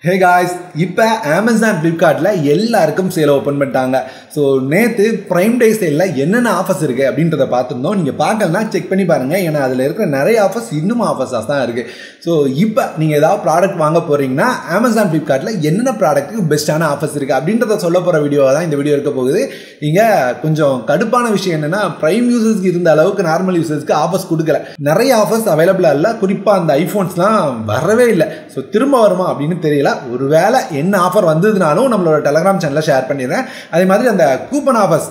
Hey guys, இப்போ Amazon Flipkartல எல்லாருக்கும் sale open பண்ணிட்டாங்க. ஸோ நேற்று பிரைம் டே சேலில் என்னென்ன ஆஃபர்ஸ் இருக்குது அப்படின்றத பார்த்துருந்தோம். நீங்கள் பார்க்கலன்னா செக் பண்ணி பாருங்கள். ஏன்னா அதில் இருக்கிற நிறைய ஆஃபர்ஸ் இன்னும் ஆஃபர்ஸாக தான் இருக்குது. ஸோ இப்போ நீங்கள் ஏதாவது ப்ராடக்ட் வாங்க போகிறீங்கன்னா Amazon Flipkartல என்னென்ன ப்ராடக்ட்டுக்கு பெஸ்ட்டான ஆஃபர்ஸ் இருக்குது அப்படின்றத சொல்ல போகிற வீடியோவாக தான் இந்த வீடியோ இருக்க போகுது. இங்கே கொஞ்சம் கடுப்பான விஷயம் என்னென்னா ப்ரைம் யூசர்ஸ்க்கு இருந்த அளவுக்கு நார்மல் யூசர்ஸ்க்கு ஆஃபர்ஸ் கொடுக்கல. நிறைய ஆஃபர்ஸ் அவைலபிளாக இல்லை. குறிப்பாக அந்த ஐஃபோன்ஸ்லாம் வரவே இல்லை. ஸோ திரும்ப வருமா அப்படின்னு தெரியல. ஒருவேளை என்ன ஆஃபர் வந்ததுனாலும் நம்மளோட டெலகிராம் சேனலில் ஷேர் பண்ணிடுறேன். அதே மாதிரி அந்த கூப்பன் ஆஃபர்ஸ்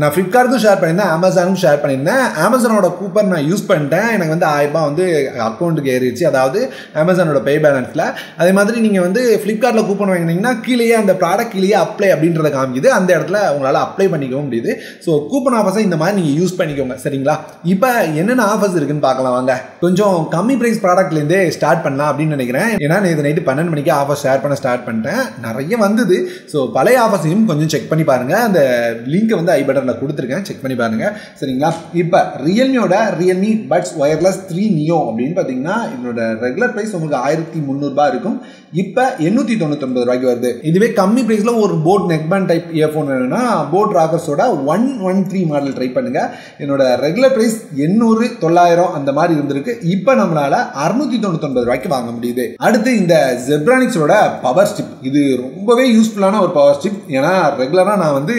நான் ஃப்ளிப்கார்ட்டுக்கும் ஷேர் பண்ணியிருந்தேன், அமேசானுக்கும் ஷேர் பண்ணியிருந்தேன். அமேசானோட கூப்பன் நான் யூஸ் பண்ணிட்டேன். எனக்கு வந்து 1000 ரூபாய் வந்து அக்கௌண்ட்டுக்கு ஏறிடுச்சு, அதாவது அமேசானோட பே பேலன்ஸில். அதே மாதிரி நீங்கள் வந்து ஃப்ளிப்கார்ட்டில் கூப்பன் வாங்கினீங்கன்னா கீழேயே அந்த ப்ராடக்ட் கீழேயே அப்ளை அப்படின்றத காமிக்குது. அந்த இடத்துல உங்களால் அப்ளை பண்ணிக்கவும் முடியுது. ஸோ கூப்பன் ஆஃபர்ஸை இந்த மாதிரி நீங்கள் யூஸ் பண்ணிக்கோங்க, சரிங்களா? இப்போ என்னென்ன ஆஃபர்ஸ் இருக்குன்னு பார்க்கலாம் வாங்க. கொஞ்சம் கம்மி ப்ரைஸ் ப்ராடக்ட்லேருந்தே ஸ்டார்ட் பண்ணலாம் அப்படின்னு நினைக்கிறேன். ஏன்னா நேற்று நைட்டு 12 மணிக்கு ஆஃபர் ஷேர் பண்ண ஸ்டார்ட் பண்ணிட்டேன். நிறைய வந்தது. ஸோ பழைய ஆஃபர்ஸையும் கொஞ்சம் செக் பண்ணி பாருங்கள். அந்த லிங்க்கை வந்து ஐ பட்டனில் கொடுத்துருக்கேன், செக் பண்ணி பாருங்கள், சரிங்களா? இப்போ ரியல்மியோட ரியல்மி பட்ஸ் ஒயர்லெஸ் 3 நியோ அப்படின்னு பார்த்தீங்கன்னா இதனோட ரெகுலர் ப்ரைஸ் உங்களுக்கு 1300 இருக்கும். இப்போ 899 ரூபாய்க்கு வருது. இதுவே கம்மி ப்ரைஸில் ஒரு போட் நெக்பேண்ட் டைப் இயர்ஃபோன் வேணும்னா போட் ராக்கர்ஸோட 113 மாடல் ட்ரை பண்ணுங்கள். என்னோட ரெகுலர் ப்ரைஸ் 800, 900 அந்த மாதிரி இருந்திருக்கு. இப்போ நம்மளால் 699 ரூபாய்க்கு வாங்க முடியுது. அடுத்து இந்த ஜெப்ரானிக்ஸோட பவர் ஸ்டிப், இது ரொம்பவே யூஸ்ஃபுல்லான ஒரு பவர் ஸ்டிப். ஏன்னா ரெகுலராக நான் வந்து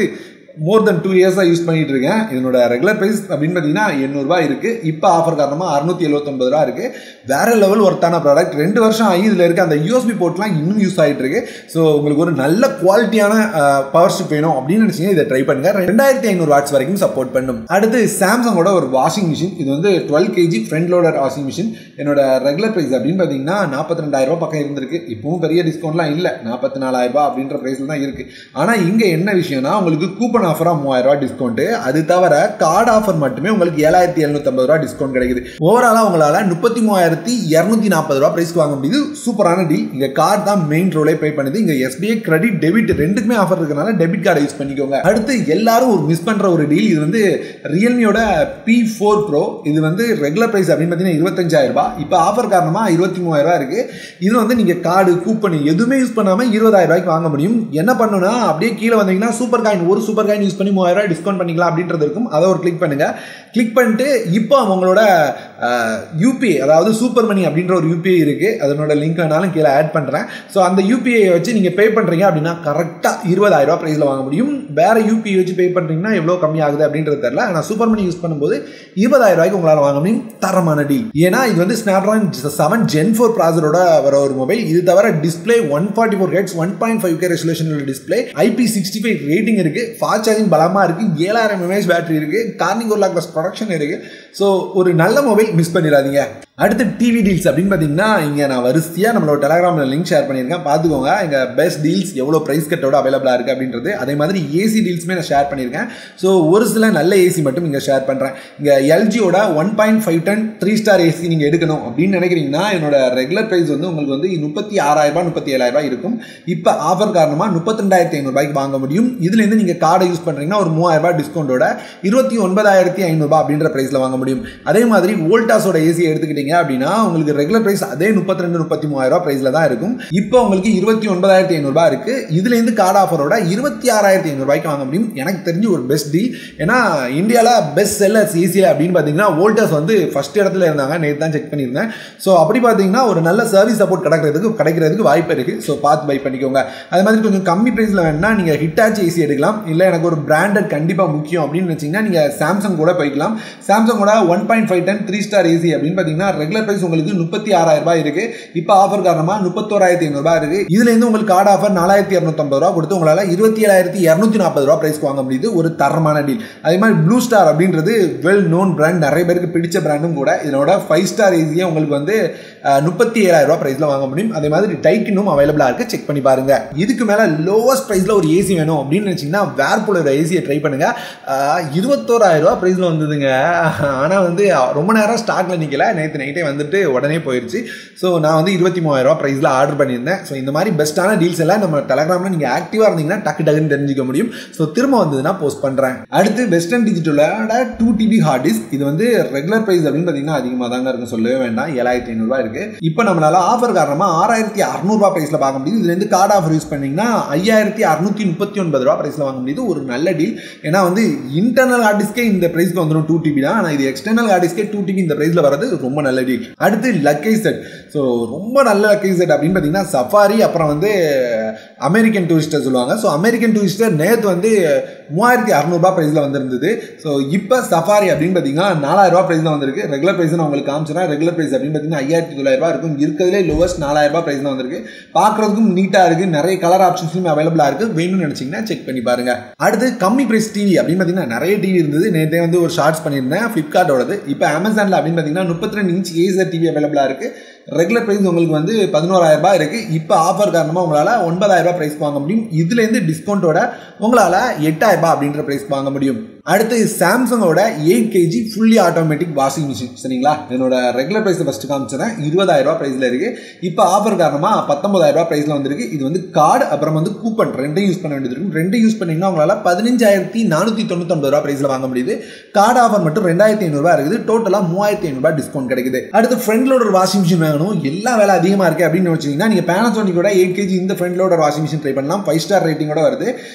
மோர் தென் 2 இயர்ஸாக யூஸ் பண்ணிகிட்டு இருக்கேன். இதனோட ரெகுலர் ப்ரைஸ் அப்படின்னு பார்த்தீங்கன்னா 800 ரூபாய் இருக்குது. இப்போ ஆஃபர் காரணமாக 679 ரூபா இருக்குது. வேறு லெவல் ஒர்த்தான ப்ராடக்ட். 2 வருஷம் ஆகி இதில் இருக்க அந்த யூஎஸ்பி போர்ட்லாம் இன்னும் யூஸ் ஆகிட்டு இருக்கு. ஸோ உங்களுக்கு ஒரு நல்ல குவாலிட்டியான பவர் ஸ்டிப் வேணும் அப்படின்னு நினச்சிங்கன்னா இதை ட்ரை பண்ணுங்கள். 2500 வாட்ஸ் வரைக்கும் சப்போர்ட் பண்ணும். அடுத்து சாம்சங்கோட ஒரு வாஷிங் மிஷின். இது வந்து 12 kg front loader washing machine. என்னோட ரெகுலர் ப்ரைஸ் அப்படின்னு பார்த்தீங்கன்னா 42,000 ரூபா பக்கம் இருந்திருக்கு. இப்பவும் பெரிய டிஸ்கவுண்ட்லாம் இல்லை, 44,000 ரூபா அப்படின்ற ப்ரைஸில் தான் இருக்குது. ஆனால் இங்கே என்ன விஷயம்னா உங்களுக்கு கூப்பன் ஆஃபரா 3000 ரூபாய் டிஸ்கவுண்ட். அது தவிர கார்டு ஆஃபர் மட்டுமே உங்களுக்கு 7750 ரூபாய் டிஸ்கவுண்ட் கிடைக்குது. ஓவராலா உங்களால 33,240 ரூபாய் பிரைஸ்க்கு வாங்க முடியுது. சூப்பரான டீல். இங்க கார்டு தான் மெயின் ரோலே ப்ளே பண்ணுது. இங்க SBI கிரெடிட் டெபிட் ரெண்டுக்குமே ஆஃபர் இருக்கனால டெபிட் கார்டை யூஸ் பண்ணிக்கோங்க. அடுத்து எல்லாரும் ஒரு மிஸ் பண்ற ஒரு டீல். இது வந்து ரியல்மியோட P4 Pro. இது வந்து ரெகுலர் பிரைஸ் அப்படின்னு பார்த்தீங்கன்னா 25,000 ரூபாய். இப்போ ஆஃபர் காரணமா 23,000 ரூபாய் இருக்கு. இது வந்து நீங்க கார்டு கூப்பன் எதுவுமே யூஸ் பண்ணாம 20,000 ரூபாய்க்கு வாங்க முடியும். என்ன பண்ணணும்னா அப்படியே கீழே வந்தீங்கன்னா சூப்பர் காயின், ஒரு சூப்பர் காயின் யூஸ் பண்ணி 3000 ரூபாய் டிஸ்கவுண்ட் பண்ணிக்கலாம் அப்படின்றது இருக்கும். அதை ஒரு கிளிக் பண்ணுங்க. கிளிக் பண்ணிட்டு இப்போ உங்களோட யூபிஐ, அதாவது சூப்பர் மணி அப்படின்ற ஒரு யூபிஐ இருக்கு. அதனோட லிங்க் வேணாலும் கீழே ஆட் பண்றேன். ஸோ அந்த யூபிஐ வச்சு நீங்க பே பண்றீங்க அப்படின்னா கரெக்டாக 20,000 ரூபாய் பிரைஸ்ல வாங்க முடியும். வேற யூபிஐ வச்சு பே பண்றீங்கன்னா எவ்வளோ கம்மி ஆகுது அப்படின்றது தெரியல. ஆனால் சூப்பர் மணி யூஸ் பண்ணும்போது 20,000 ரூபாய்க்கு உங்களால் வாங்க முடியும். தரமான டீல். ஏன்னா இது வந்து Snapdragon 7 Gen 4 ப்ராசரோட வர ஒரு மொபைல். இது தவிர display 144 Hz 1.5K resolution display, IP65 rating இருக்கு. ஃபாஸ்ட் சார்ஜிங் பலமா இருக்கு. 7000 mAh பேட்டரி இருக்கு. கார்னிங் ஒரு லாக்லெஸ் ப்ரொடக்ஷன் இருக்கு. ஸோ ஒரு நல்ல மொபைல், மிஸ் பண்ணிடாதீங்க. அடுத்து டிவி டீல்ஸ் அப்படின்னு பார்த்தீங்கன்னா இங்கே நான் வரிசையாக நம்மளோட டெலகிராமில் லிங்க் ஷேர் பண்ணியிருக்கேன், பார்த்துக்கோங்க. இங்கே பெஸ்ட் டீல்ஸ் எவ்வளோ ப்ரைஸ் கட்டோட அவைலபிளாக இருக்குது அப்படின்றது. அதே மாதிரி ஏசி டீல்ஸுமே நான் ஷேர் பண்ணியிருக்கேன். ஸோ ஒரு சில நல்ல ஏசி மட்டும் இங்கே ஷேர் பண்ணுறேன். இங்கே LGயோட 1.5 டன் 3 ஸ்டார் ஏசி நீங்கள் எடுக்கணும் அப்படின்னு நினைக்கிறீங்கன்னா என்னோட ரெகுலர் ப்ரைஸ் வந்து உங்களுக்கு வந்து 36,000 ரூபாய் 37,000 ரூபாய் இருக்கும். இப்போ ஆஃபர் காரணமாக 32,500 ரூபாய்க்கு வாங்க முடியும். இதுலேருந்து நீங்கள் கார்டை யூஸ் பண்ணுறீங்கன்னா ஒரு 3000 ரூபாய் டிஸ்கவுண்டோட 29,500 ரூபாய் அப்படின்ற ப்ரைஸில் வாங்க முடியும். அதே மாதிரி வோல்டாஸோட ஏசி எடுத்துக்கிட்டீங்க அப்படின்னா உங்களுக்கு ரெகுலர் பிரைஸ் அதே 32,000-33,000 ரூபாய் பிரைஸ்ல தான் இருக்கும். இப்போ உங்களுக்கு 29,500 ரூபாய் இருக்கு. இதுல இருந்து கார்டு ஆஃபரோட 26,500 ரூபாய்க்கு வாங்க முடியும். எனக்கு தெரிஞ்சு ஒரு பெஸ்ட் டீல். ஏன்னா இந்தியால பெஸ்ட் செல்லர்ஸ் ஏசியில் அப்படின்னு பார்த்தீங்கன்னா வோல்டாஸ் வந்து ஃபர்ஸ்ட் இடத்துல இருந்தாங்க. நேற்று தான் செக் பண்ணியிருந்தேன். ஸோ அப்படி பார்த்தீங்கன்னா ஒரு நல்ல சர்வீஸ் சப்போர்ட் கிடைக்கிறதுக்கு வாய்ப்பு இருக்கு. ஸோ பார்த்து பை பண்ணிக்கோங்க. அது மாதிரி கொஞ்சம் கம்மி பிரைஸ்ல வேணும்னா நீங்க ஹிட்டாச்சி ஏசி எடுக்கலாம். இல்லை எனக்கு ஒரு பிராண்டட் கண்டிப்பா முக்கியம் அப்படின்னு நினைச்சீங்கன்னா நீங்க சாம்சங் கூட போய்க்கலாம். சாம்சங்கோட 1.5 டன் 3 ஸ்டார் ஏசி அப்படின்னு பார்த்தீங்கன்னா ரெகுலர் பிரைஸ் உங்களுக்கு 36,000 ரூபாய் இருக்கு. இப்போ ஆஃபர் காரணமா 31,500 ரூபாய் இருக்கு. இதுல இருந்து உங்களுக்கு கார்டு ஆஃபர் 4,250 ரூபாய் கொடுத்து உங்களால 27,240 ரூபாய் பிரைஸ்க்கு வாங்க முடியுது. ஒரு தரமான டீல். அதே மாதிரி ப்ளூ ஸ்டார் அப்படின்றது வெல் நோன் பிராண்ட், நிறைய பேருக்கு பிடிச்ச பிராண்டும் கூட. இதனோட 5 ஸ்டார் ஏசியை உங்களுக்கு வந்து 37,000 ரூபாய் பிரைஸ்ல வாங்க முடியும். அதே மாதிரி டைட்டனும் அவைலபிளா இருக்கு, செக் பண்ணி பாருங்க. இதுக்கு மேல லோவஸ்ட் பிரைஸ்ல ஒரு ஏசி வேணும் அப்படின்னு நினைச்சீங்கன்னா வேர்பூலோட ஏசியை ட்ரை பண்ணுங்க. 21,000 ரூபாய் பிரைஸ்ல வந்ததுங்க. ஆனா வந்து ரொம்ப நேரம் ஸ்டாக்ல நிக்கல. நேற்று நைட்டே வந்துட்டு உடனே போயிடுச்சு. ஸோ நான் வந்து 23,000 ப்ரைஸில் ஆர்டர் பண்ணியிருந்தேன். ஸோ இந்த மாதிரி பெஸ்ட்டான டீல்ஸ் எல்லாம் நம்ம டெலகிராமில் நீங்கள் ஆக்டிவாக இருந்தீங்கன்னா டக்குன்னு தெரிஞ்சுக்க முடியும். ஸோ திரும்ப வந்ததுன்னா போஸ்ட் பண்ணுறேன். அடுத்து வெஸ்டர்ன் டிஜிட்டலோட 2 TB ஹார்ட் டிஸ்க். இது வந்து ரெகுலர் ப்ரைஸ் அப்படின்னு பார்த்தீங்கன்னா அதிகமாக தாங்க இருக்கும், சொல்லவே வேண்டாம். 7,500 இருக்கு. இப்போ நம்மளால ஆஃபர் காரணமாக 6,600 ப்ரைஸில் பார்க்க முடியுது. இதுலேருந்து கார்டு ஆஃபர் யூஸ் பண்ணிங்கன்னா 5,639 ப்ரைஸில் வாங்க முடியுது. ஒரு நல்ல டீல். ஏன்னா வந்து இன்டர்னல் ஹார்ட் டிஸ்கே இந்த ப்ரைஸ்க்கு வந்துடும் 2 TB தான். ஆனால் இது எக்ஸ்டர்னல் ஹார்ட் டிஸ்கே 2 TB இந்த ப்ரைஸில் வரது ரொம்ப நல்ல டீல். அடுத்து லக்கி செட். ஸோ ரொம்ப நல்ல லக்கி செட் அப்படின்னு பார்த்தீங்கன்னா சஃபாரி, அப்புறம் வந்து அமெரிக்கன் டூரிஸ்டர் சொல்லுவாங்க. ஸோ அமெரிக்கன் டூரிஸ்டர் நேற்று வந்து 3,600 ப்ரைஸில் வந்திருந்தது. ஸோ இப்போ சஃபாரி அப்படின்னு பார்த்தீங்கன்னா 4,000 ப்ரைஸில் வந்திருக்கு. ரெகுலர் ப்ரைஸ் நான் உங்களுக்கு காமிச்சேன். ரெகுலர் ப்ரைஸ் அப்படின்னு பார்த்தீங்கன்னா 5,900 இருக்கும். இருக்கிறதுலே லோவஸ்ட் 4,000 ப்ரைஸில் வந்திருக்கு. பார்க்குறதுக்கும் நீட்டாக இருக்குது. நிறைய கலர் ஆப்ஷன்ஸும் அவைலபிளாக இருக்குது. வேணும்னு நினச்சிங்கன்னா செக் பண்ணி பாருங்கள். அடுத்து கம்மி ப்ரைஸ் டிவி அப்படின்னு பார்த்தீங்கன்னா நிறைய டிவி இருந்தது. நேற்றே வந்து ஒரு ஷார்ட்ஸ் பண்ணியிருந்தேன் ஃப்ளிப்கார்ட்டோடது. இப்போ அமேசானில் அப்படின்னு பார்த்தீங்கன்னா 32 இன்ச் ஏசர் டிவி அவைலபிளாக இருக்குது. ரெகுலர் ப்ரைஸ் உங்களுக்கு வந்து 11,000 இருக்குது. இப்போ ஆஃபர் காரணமாக உங்களால் 9,000 ப்ரைஸ்க்கு வாங்க முடியும். இதுலேருந்து டிஸ்கவுண்ட்டோட உங்களால் 8,000 அப்படின்ற ப்ரைஸ்க்கு வாங்க முடியும். அடுத்து சாம்சங்கோட 8 kg fully automatic washing machine. சரிங்களா, என்னோட ரெகுலர் ப்ரைஸை ஃபஸ்ட்டு காமிச்சேன். 20,000 ப்ரைஸில் இருக்குது. இப்போ ஆஃபர் காரணமாக 19,000 ப்ரைஸில் வந்திருக்கு. இது வந்து கார்டு அப்புறம் வந்து கூப்பன் ரெண்டையும் யூஸ் பண்ண வேண்டியது இருக்கும். ரெண்டையும் யூஸ் பண்ணிங்கன்னா உங்களால் 15,499 ப்ரைஸில் வாங்க முடியுது. கார்டு ஆஃபர் மட்டும் 2,500 இருக்குது. டோட்டலாக 3,500 டிஸ்கவுண்ட் கிடைக்குது. அடுத்து ஃப்ரண்ட் லோடர் வாஷிங் மிஷின் வாங்கணும், எல்லா வேலை அதிகமாக இருக்குது அப்படின்னு வச்சிங்கன்னா நீங்கள் பேனாசோனிக்கோட 8 kg இந்த front loader washing machine try பண்ணலாம். 5 ஸ்டார் ரேட்டிங்கோட வருது.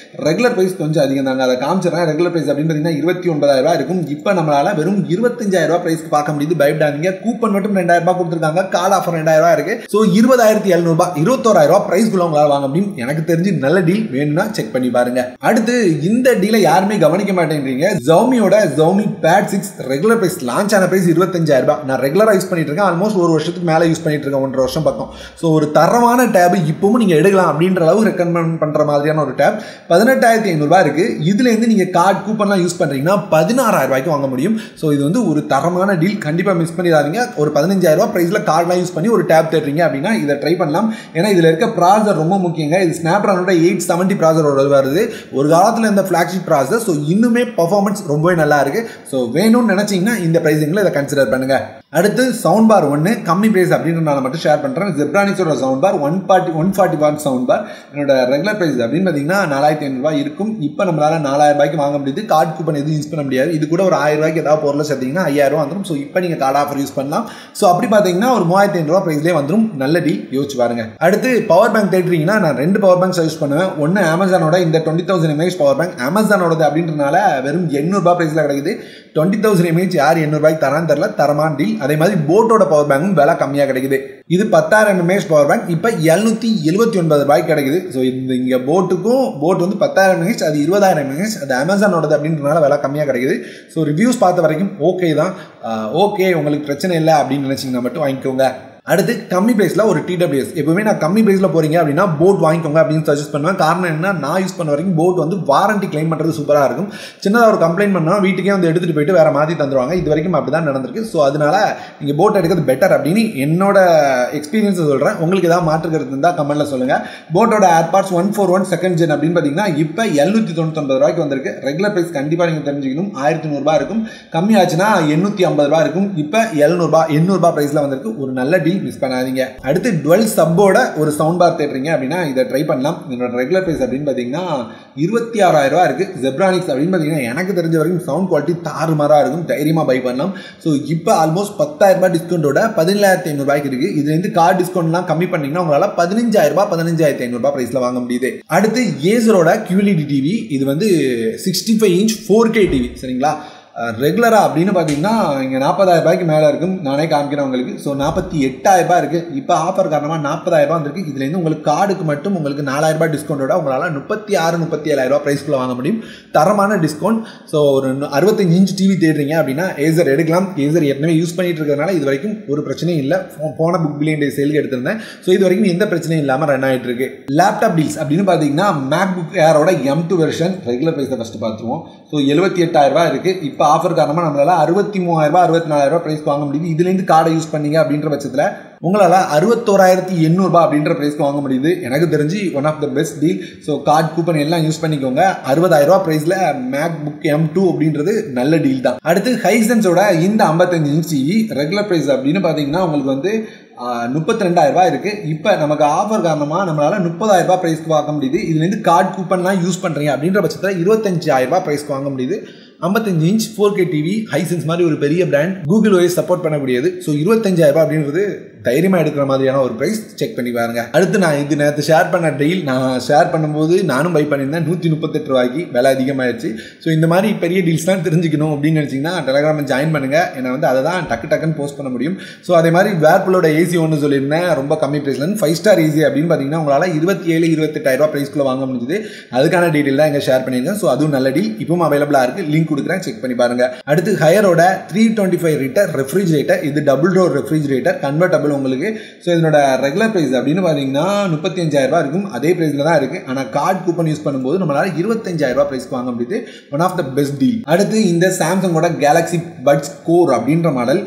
ரெகுலர் ப்ரைஸ் கொஞ்சம் அதிகம் தாங்க, அதை காமிச்சிடறேன். ரெகுலர் ப்ரைஸ் அப்படின்னு 29,000 இருக்கும். இப்போ நம்மளால வெறும் 25,000 பிரைஸ்க்கு பார்க்க முடியுது. பயப்படாதீங்க. கூப்பன் மட்டும் 2,000 கொடுத்துருக்காங்க. கார்டு ஆஃபர் 2,000 இருக்கு. ஸோ 20,700 21,000 பிரைஸ்க்குள்ள உங்களால் வாங்க முடியும். எனக்கு தெரிஞ்சு நல்ல டீல். வேணும்னா செக் பண்ணி பாருங்க. அடுத்து இந்த டீலை யாருமே கவனிக்க மாட்டேன்றீங்க. Xiaomiயோட Xiaomi Pad 6 regular price launch ஆன பிரைஸ் 25,000. நான் ரெகுலராக யூஸ் பண்ணிட்டு இருக்கேன். ஆல்மோஸ்ட் ஒரு வருஷத்துக்கு மேலே யூஸ் பண்ணிட்டு இருக்கேன், 1.5 வருஷம் பக்கம். ஸோ ஒரு தரமான டேப் இப்பவும் நீங்க எடுக்கலாம் அப்படின்ற அளவு ரெக்கமெண்ட் பண்ற மாதிரியான ஒரு டேப் 18,500 இருக்கு. இதுல இருந்து நீங்க கார்டு கூப்பன்லாம் யூஸ் பண்றீங்கன்னா 16,000 வாங்க முடியும். ஸோ இது வந்து ஒரு தரமான டீல். கண்டிப்பாக மிஸ் பண்ணிடாதீங்க. ஒரு 15,000 பிரைஸில் கார்டெலாம் யூஸ் பண்ணி ஒரு டேப் தேடுறீங்க அப்படின்னா இதை ட்ரை பண்ணலாம். ஏன்னா இதில் இருக்க ப்ராசர் ரொம்ப முக்கியங்க. இது ஸ்னாப்ட்ராகனோட 870 ப்ராசரோட வருது. ஒரு காலத்தில் இந்த ஃப்ளாக்ஷிப் ப்ராசர். ஸோ இன்னுமே பர்ஃபார்மன்ஸ் ரொம்பவே நல்லா இருக்கு. ஸோ வேணும்னு நினைச்சீங்கன்னா இந்த பிரைஸிங்கில் இதை கன்சிடர் பண்ணுங்க. அடுத்து சவுண்ட் பார் 1 கம்மி பிரைஸ் அப்படின்றனால மட்டும் ஷேர் பண்ணுறேன். ஜெப்ரானிக்ஸோட sound bar 140 watt sound bar. என்னோட ரெகுலர் பிரைஸ் அப்படின்னு பார்த்தீங்கன்னா 4,500 இருக்கும். இப்போ நம்மளால 4,000 வாங்க முடியுது. கார்டு கூப்பன் எதுவும் யூஸ் பண்ண முடியாது. இது கூட ஒரு 1,000 ஏதாவது பொருளை சேர்த்தீங்கன்னா 5,000 வந்துடும். ஸோ இப்போ நீங்கள் கார்டு ஆஃபர் யூஸ் பண்ணலாம். ஸோ அப்படி பார்த்தீங்கன்னா ஒரு 3,500 பிரைஸ்லேயே வந்துடும். நல்ல டீல், யோசிச்சு பாருங்க. அடுத்து பவர் பேங்க் தேடுறீங்கன்னா நான் 2 பவர் பேங்க் சஜஸ்ட் பண்ணுவேன். ஒன்று அமேசானோட இந்த 20,000 mAh பவர் பேங்க். அமேசானோடது அப்படின்றனால வெறும் 800 பிரைஸில் கிடைக்குது. 20,000 mAh யார் 800 தரான்னு தெரியல, தரமான டீல். அதே மாதிரி போட்டோட பவர் பேங்கும் விலை கம்மியாக கிடைக்குது. இது 10,000 mAh பவர் பேங்க் இப்போ 779 கிடைக்குது. ஸோ இங்கே போட் வந்து 10,000 mAh, அது 20,000 mAh. அது அமேசானோடது அப்படின்றனால விலை கம்மியாக கிடைக்குது. ஸோ ரிவ்யூஸ் பார்த்த வரைக்கும் ஓகே தான். ஓகே, உங்களுக்கு பிரச்சனை இல்லை அப்படின்னு நினச்சிங்கன்னா மட்டும் வாங்கிக்கோங்க. அடுத்து கம்மி பிரைஸில் ஒரு TWS. எப்பவுமே நான் கம்மி பிரைஸில் போறீங்க அப்படின்னா போட் வாங்கிக்கோங்க அப்படின்னு சஜஸ்ட் பண்ணுவேன். காரணம் என்ன, நான் யூஸ் பண்ண வரைக்கும் போட் வந்து வாரண்டி கிளைம் பண்ணுறது சூப்பராக இருக்கும். சின்னதாக ஒரு கம்ப்ளைண்ட் பண்ணால் வீட்டுக்கே வந்து எடுத்துகிட்டு போயிட்டு வேறு மாற்றி தந்துடுவாங்க. இது வரைக்கும் அப்படி தான் நடந்திருக்கு. ஸோ அதனால நீங்கள் போட் எடுக்கிறது பெட்டர் அப்படின்னு என்னோட எக்ஸ்பீரியன்ஸை சொல்கிறேன். உங்களுக்கு ஏதாவது மாற்றுக்கிறது இருந்தால் கமெண்ட்டில் சொல்லுங்கள். போட்டோட ஏர்பாட்ஸ் 141 செகண்ட் ஜென் அப்படின்னு பார்த்தீங்கன்னா இப்போ 799 வந்திருக்கு. ரெகுலர் ப்ரைஸ் கண்டிப்பாக நீங்கள் தெரிஞ்சுக்கணும் 1,800 இருக்கும். கம்மி ஆச்சுன்னா 850 இருக்கும். இப்போ 800 ப்ரைஸில் வந்திருக்கு. ஒரு நல்ல டீல், மிஸ் பண்ணாதீங்க. அடுத்து டுவெல் சப்போட ஒரு சவுண்ட் பார் தேடுறீங்க அப்படின்னா இதை ட்ரை பண்ணலாம். என்னோட ரெகுலர் பிரைஸ் அப்படின்னு பார்த்தீங்கன்னா 26,000 இருக்கு. ஜெப்ரானிக்ஸ் அப்படின்னு பார்த்தீங்கன்னா எனக்கு தெரிஞ்ச வரைக்கும் சவுண்ட் குவாலிட்டி தாறுமாறாக இருக்கும். தைரியமாக பை பண்ணலாம். ஸோ இப்போ ஆல்மோஸ்ட் 10,000 டிஸ்கவுண்டோட 17,500 இருக்கு. இதுலேருந்து கார்டு டிஸ்கவுண்ட்லாம் கம்மி பண்ணீங்கன்னா உங்களால் 15,500 பிரைஸில் வாங்க முடியுது. அடுத்து ஏசரோட QLED டிவி. இது வந்து 65 இன்ச் 4K டிவி. சரிங்களா, ரெகுலராக அப்படின்னு பார்த்தீங்கன்னா இங்கே 40,000 மேலே இருக்கும். நானே காமிக்கிறேன் உங்களுக்கு. ஸோ 48,000 இருக்குது. இப்போ ஆஃபர் காரணமாக 40,000 வந்துருக்கு. இதுலேருந்து உங்களுக்கு கார்டுக்கு மட்டும் உங்களுக்கு 4,000 டிஸ்கவுண்டோட உங்களால் 36,000-37,000 ப்ரைஸ்க்குள்ள வாங்க முடியும். தரமான டிஸ்கவுண்ட். ஸோ ஒரு 65 இன்ச் டிவி தேடுறீங்க அப்படின்னா ஏசர் எடுக்கலாம். ஏசர் ஏற்கனவே யூஸ் பண்ணிட்டு இருக்கிறதுனால இது வரைக்கும் ஒரு பிரச்சனையும் இல்லை. போன புக் பில்லியன் டே சேலுக்கு எடுத்திருந்தேன். ஸோ இது வரைக்கும் எந்த பிரச்சனையும் இல்லாமல் ரன் ஆகிட்டு இருக்கு. லேப்டாப் டீல்ஸ் அப்படின்னு பார்த்தீங்கன்னா மேக்புக் ஏரோட M2 வெர்ஷன் ரெகுலர் ப்ரைஸை ஃபஸ்ட்டு பார்த்துருவோம். ஸோ 78,000 இருக்குது. இப்போ ஆஃபர் காரணமாக நம்மளால 63,000 64,000 பிரைஸ்க்கு வாங்க முடியுது. இதுலேருந்து கார்டை யூஸ் பண்ணீங்க அப்படின்ற பட்சத்தில் உங்களால் 61,800 அப்படின்ற பிரைஸ்க்கு வாங்க முடியுது. எனக்கு தெரிஞ்சு one of the best deal. So card coupon எல்லாம் யூஸ் பண்ணிக்கோங்க. 60,000 பிரைஸில் MacBook M2 அப்படின்றது நல்ல டீல் தான். அடுத்து ஹைசன்ஸோட இந்த 55 இன்ச் டிவி ரெகுலர் பிரைஸ் அப்படின்னு பார்த்தீங்கன்னா உங்களுக்கு வந்து 32,000 இருக்கு. இப்போ நமக்கு ஆஃபர் காரணமாக நம்மளால 30,000 பிரைஸ்க்கு வாங்க முடியுது. இதுலேருந்து கார்டு கூப்பன்லாம் யூஸ் பண்ணுறீங்க அப்படின்ற பட்சத்தில் 25,000 பிரைஸ்க்கு வாங்க முடியுது. 55 இன்ச் 4K டிவி ஹைசன்ஸ் மாதிரி ஒரு பெரிய பிராண்ட், Google OS சப்போர்ட் பண்ணக்கூடியது. ஸோ 25,000 அப்படின்றது தைரியமாக எடுக்கிற மாதிரியான ஒரு ப்ரைஸ். செக் பண்ணி பாருங்க. அடுத்து நான் இது நேற்று ஷேர் பண்ண டீல், நான் ஷேர் பண்ணும்போது நானும் பை பண்ணியிருந்தேன். 138 ரூபாய்க்கு விலை அதிகமாகிடுச்சு. ஸோ இந்த மாதிரி பெரிய டீல்ஸ்லாம் தெரிஞ்சுக்கணும் அப்படின்னு நினச்சிங்கன்னா டெலகிராமில் ஜாயின் பண்ணுங்கள். ஏன்னா வந்து அதை தான் டக்குன்னு போஸ்ட் பண்ண முடியும். ஸோ அதே மாதிரி வேர்புலோட ஏசி ஒன்று சொல்லியிருந்தேன், ரொம்ப கம்மி ப்ரைஸில் 5 ஸ்டார் ஏசி அப்படின்னு பார்த்தீங்கன்னா உங்களால் 27,000-28,000 ப்ரைஸ்க்குள்ளே வாங்க முடிஞ்சுது. அதுக்கான டீட்டெயில் தான் இங்கே ஷேர் பண்ணியிருக்கேன். ஸோ அதுவும் நல்ல டீல், இப்பவும் அவைலபிளாக இருக்குது. லிங்க் கொடுக்குறேன், செக் பண்ணி பாருங்க. அடுத்து ஹையரோட 325 லிட்டர் ரெஃப்ரிஜரேட்டர், இது டபுள் டோர் ரெஃப்ரிஜரேட்டர், கன்வெர்டபிள் உங்களுக்கு. ஸோ இதனோட ரெகுலர் பிரைஸ் அப்படின்னு பார்த்தீங்கன்னா 35,000 இருக்கும். அதே பிரைஸில் தான் இருக்குது. ஆனால் கார்டு கூப்பன் யூஸ் பண்ணும்போது நம்மளால 25,000 பிரைஸ்க்கு வாங்க முடியுது. One of the best deal. அடுத்து இந்த சாம்சங்கோட கேலக்ஸி பட்ஸ் கோர் அப்படின்ற மாடல்,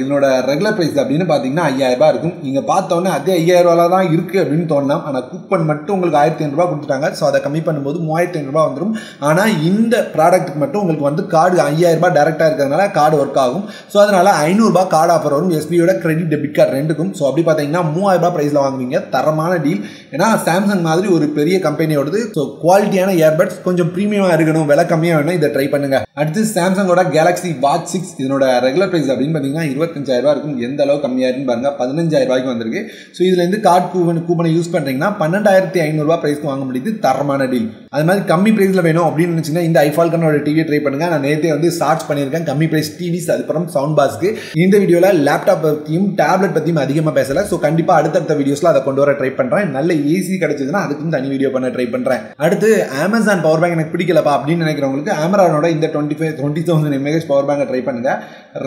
இதனோட ரெகுலர் பிரைஸ் அப்படின்னு பார்த்தீங்கன்னா 5,000 இருக்கும். நீங்கள் பார்த்தோன்னே அதே 5,000 தான் இருக்குது அப்படின்னு தோணலாம். ஆனால் கூப்பன் மட்டும் உங்களுக்கு 1,500 கொடுத்துட்டாங்க. ஸோ அதை கம்மி பண்ணும்போது 3,500 வந்துடும். ஆனால் இந்த ப்ராடக்ட்டுக்கு மட்டும் உங்களுக்கு வந்து கார்டு 5,000 டேரெக்டாக இருக்கிறதுனால கார்டு ஒர்க் ஆகும். ஸோ அதனால 500 கார்டு ஆஃபர் வரும். எஸ்பியோட கிரெடிட் டெபிட் கார்டு ரெண்டுக்கும். ஸோ அப்படி பார்த்தீங்கன்னா 3,000 பிரைஸில் வாங்குவீங்க. தரமான டீல். ஏன்னா சாம்சங் மாதிரி ஒரு பெரிய கம்பெனியோடது. ஸோ குவாலிட்டியான இயர்பட்ஸ் கொஞ்சம் ப்ரீமியமாக இருக்கணும், விலை கம்மியாக வேணும், இதை ட்ரை பண்ணுங்க. அடுத்து சாம்சங்கோட கேலக்ஸி வாட்ச் 6, இதனோட ரெகுலர் பிரைஸ் அப்படின்னு பார்த்தீங்கன்னா 25,000 இருக்கும். எந்த அளவு கம்மியாக இருக்குன்னு பாருங்க, 15,000 வந்திருக்கு. ஸோ இதுலேருந்து கார்டு கூப்பனை யூஸ் பண்ணுறீங்கன்னா 12,500 பிரைஸ்க்கு வாங்க முடியுது. தரமான டீல். அது மாதிரி கம்மி பிரைஸில் வேணும் அப்படின்னு நினச்சிங்கன்னா இந்த ஐஃபால்கனோட டிவியை ட்ரை பண்ணுங்க. நான் நேற்றே வந்து சார்ஜ் பண்ணியிருக்கேன் கம்மி பிரைஸ் டிவிஸ், அதுக்கப்புறம் சவுண்ட் பாஸ்க்கு. இந்த வீடியோவில் லேப்டாப் பற்றியும் டேப்லெட் பற்றியும் அதிகமாக பேசலை. ஸோ கண்டிப்பாக அடுத்தடுத்த வீடியோஸில் அதை கொண்டு வர ட்ரை பண்ணுறேன். நல்ல ஏசி கிடைச்சதுன்னா அதுக்கும் தனி வீடியோ பண்ண ட்ரை பண்ணுறேன். அடுத்து அமேசான் பவர் பேங்க் எனக்கு பிடிக்கலப்பா அப்படின்னு நினைக்கிறவங்களுக்கு அமேசானோட இந்த 20,000 mAh பவர் பேங்கை ட்ரை பண்ணுங்க.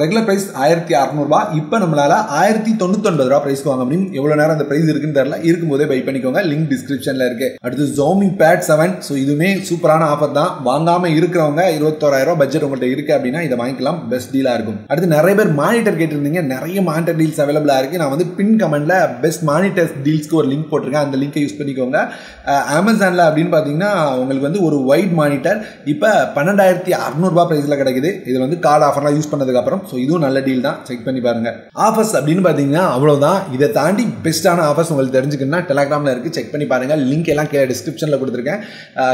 Regular price 1,600. இப்போ நம்மளால 1,099 பிரைஸ்க்கு வாங்க முடியும். எவ்வளோ நேரம் அந்த பிரைஸ் இருக்குன்னு தெரியல, இருக்கும்போதே பை பண்ணிக்கோங்க. லிங்க் டிஸ்கிரிப்ஷனில் இருக்கு. அடுத்து Xiaomi Pad 7. ஸோ இதுவுமே சூப்பரான ஆஃபர் தான். வாங்காமல் இருக்கிறவங்க 21,000 பட்ஜெட் உங்கள்கிட்ட இருக்கு அப்படின்னா இதை வாங்கிக்கலாம். பெஸ்ட் டீலாக இருக்கும். அடுத்து நிறைய பேர் மானிட்டர் கேட்டிருந்தீங்க. நிறைய மானிட்டர் டீல்ஸ் அவைலபிளாக இருக்கு. நான் வந்து பின் கமெண்ட்ல பெஸ்ட் மானிட்டர் டீல்ஸ்க்கு ஒரு லிங்க் போட்டிருக்கேன். அந்த லிங்கை யூஸ் பண்ணிக்கோங்க. அமேசானில் அப்படின்னு பார்த்தீங்கன்னா உங்களுக்கு வந்து ஒரு வைட் மானிட்டர் இப்போ 12,600 பிரைஸில் கிடைக்குது. இது வந்து கார்டு ஆஃபர்லாம் யூஸ் பண்ணதுக்கப்புறம். ஸோ இதுவும் நல்ல டீல் தான், செக் பண்ணி பாருங்க. ஆஃபர்ஸ் அப்படின்னு பார்த்தீங்கன்னா அவ்வளோதான். இதை தாண்டி பெஸ்ட்டான ஆஃபர்ஸ் உங்களுக்கு தெரிஞ்சுக்கணும்னா டெலகிராமில் இருக்குது, செக் பண்ணி பாருங்க. லிங்க் எல்லாம் டிஸ்கிரிப்ஷனில் கொடுத்துருக்கேன்.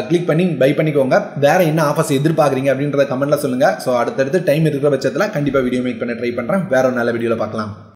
கிளிக் பண்ணி பை பண்ணிக்கோங்க. வேற என்ன ஆஃபர்ஸ் எதிர்பார்க்குறீங்க அப்படின்றத கமெண்ட்ல சொல்லுங்க. ஸோ அடுத்தடுத்து டைம் இருக்கிற பட்சத்தில் கண்டிப்பாக வீடியோ மேக் பண்ண ட்ரை பண்ணுறேன். வேற ஒரு நல்ல வீடியோவில் பார்க்கலாம்.